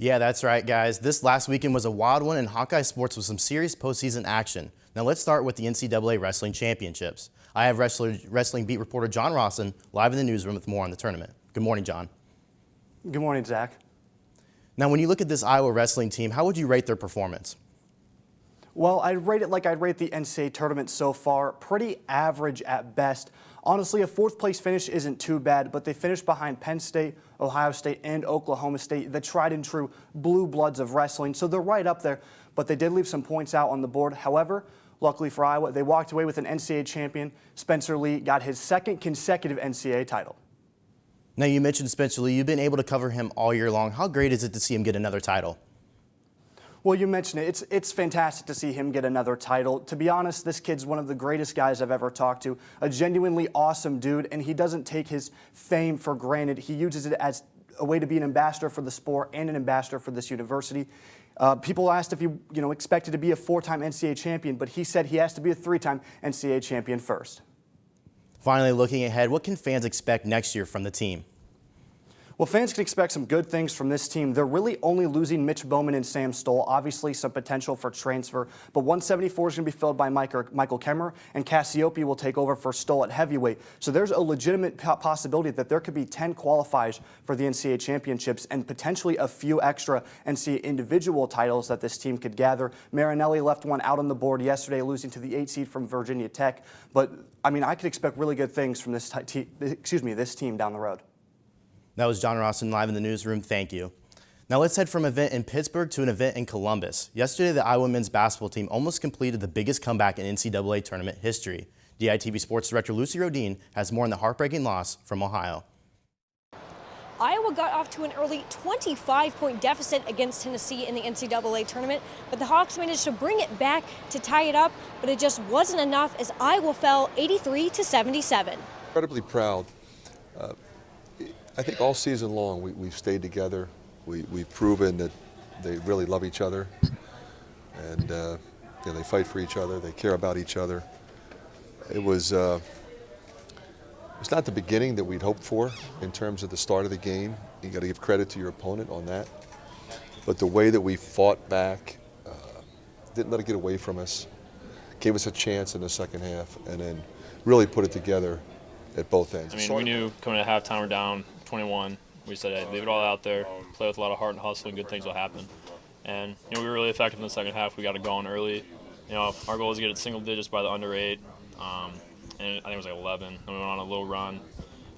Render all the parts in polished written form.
Yeah, that's right, guys. This last weekend was a wild one in Hawkeye sports with some serious postseason action. Now let's start with the NCAA Wrestling Championships. I have wrestling beat reporter John Rawson live in the newsroom with more on the tournament. Good morning, John. Good morning, Zach. Now, when you look at this Iowa wrestling team, how would you rate their performance? Well, I'd rate it like I'd rate the NCAA tournament so far. Pretty average at best. Honestly, a fourth place finish isn't too bad, but they finished behind Penn State, Ohio State, and Oklahoma State, the tried and true blue bloods of wrestling. So they're right up there, but they did leave some points out on the board. However, luckily for Iowa, they walked away with an NCAA champion. Spencer Lee got his second consecutive NCAA title. Now, you mentioned Spencer Lee. You've been able to cover him all year long. How great is it to see him get another title? Well, you mentioned it. It's fantastic to see him get another title. To be honest, this kid's one of the greatest guys I've ever talked to, a genuinely awesome dude, and he doesn't take his fame for granted. He uses it as a way to be an ambassador for the sport and an ambassador for this university. People asked if he expected to be a four-time NCAA champion, but he said he has to be a three-time NCAA champion first. Finally, looking ahead, what can fans expect next year from the team? Well, fans can expect some good things from this team. They're really only losing Mitch Bowman and Sam Stoll. Obviously, some potential for transfer, but 174 is going to be filled by Michael Kemmer, and Cassiope will take over for Stoll at heavyweight. So there's a legitimate possibility that there could be 10 qualifiers for the NCAA championships and potentially a few extra NCAA individual titles that this team could gather. Marinelli left one out on the board yesterday, losing to the 8 seed from Virginia Tech. But, I mean, I could expect really good things from this team down the road. That was John Rawson live in the newsroom. Thank you. Now let's head from an event in Pittsburgh to an event in Columbus. Yesterday, the Iowa men's basketball team almost completed the biggest comeback in NCAA tournament history. DITV Sports Director Lucy Rodin has more on the heartbreaking loss from Ohio. Iowa got off to an early 25-point deficit against Tennessee in the NCAA tournament, but the Hawks managed to bring it back to tie it up, but it just wasn't enough as Iowa fell 83-77. Incredibly proud. I think all season long we've stayed together. We've proven that they really love each other, and they fight for each other. They care about each other. It's not the beginning that we'd hoped for in terms of the start of the game. You got to give credit to your opponent on that. But the way that we fought back, didn't let it get away from us, gave us a chance in the second half, and then really put it together at both ends. I mean, we knew coming at halftime we're down 21. We said, hey, leave it all out there, play with a lot of heart and hustle, and good things will happen. And we were really effective in the second half. We got it going early. Our goal was to get it single digits by the under 8, and I think it was like 11. And we went on a little run.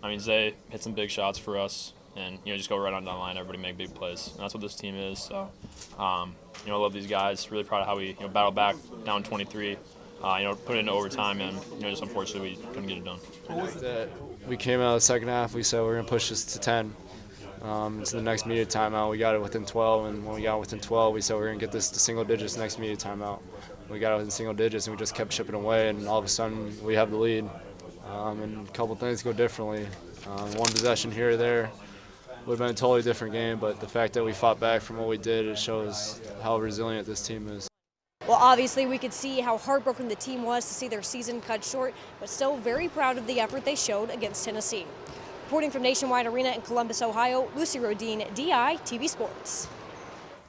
I mean, Zay hit some big shots for us, and just go right on down the line. Everybody make big plays, and that's what this team is. So, I love these guys. Really proud of how we battled back down 23. Put it into overtime, and just unfortunately we couldn't get it done. We came out of the second half. We said we were going to push this to 10. It's the next media timeout. We got it within 12, and when we got within 12, we said we were going to get this to single digits next media timeout. We got it within single digits, and we just kept chipping away, and all of a sudden we have the lead. And a couple things go differently. One possession here or there would have been a totally different game, but the fact that we fought back from what we did, it shows how resilient this team is. Well, obviously, we could see how heartbroken the team was to see their season cut short, but still very proud of the effort they showed against Tennessee. Reporting from Nationwide Arena in Columbus, Ohio, Lucy Rodin, DITV Sports.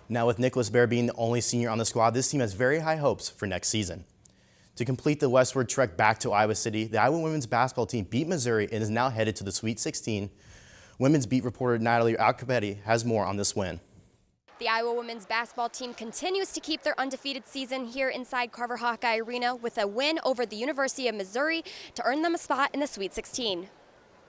Now, with Nicholas Baer being the only senior on the squad, this team has very high hopes for next season. To complete the westward trek back to Iowa City, the Iowa women's basketball team beat Missouri and is now headed to the Sweet 16. Women's beat reporter Natalie Alcapetti has more on this win. The Iowa women's basketball team continues to keep their undefeated season here inside Carver Hawkeye Arena with a win over the University of Missouri to earn them a spot in the Sweet 16.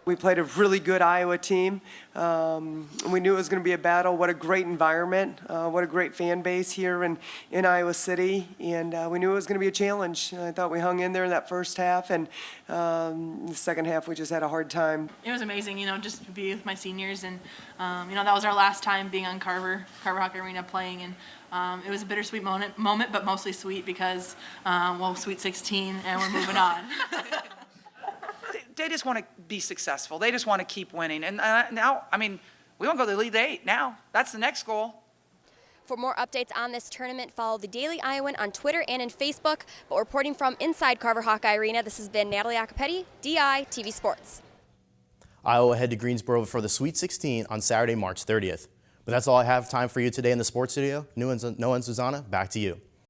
We played a really good Iowa team. We knew it was going to be a battle. What a great environment. What a great fan base here in Iowa City. And we knew it was going to be a challenge. I thought we hung in there in that first half, and the second half we just had a hard time. It was amazing, just to be with my seniors. And, that was our last time being on Carver Hawkeye Arena playing. And it was a bittersweet moment, but mostly sweet because, Sweet 16, and we're moving on. They just want to be successful. They just want to keep winning. And now, we want to go to the Elite Eight now. That's the next goal. For more updates on this tournament, follow the Daily Iowan on Twitter and in Facebook. But reporting from inside Carver Hawkeye Arena, this has been Natalie Alcapetti, DITV Sports. Iowa head to Greensboro for the Sweet 16 on Saturday, March 30th. But that's all I have time for you today in the sports studio. Noah and Susanna, back to you.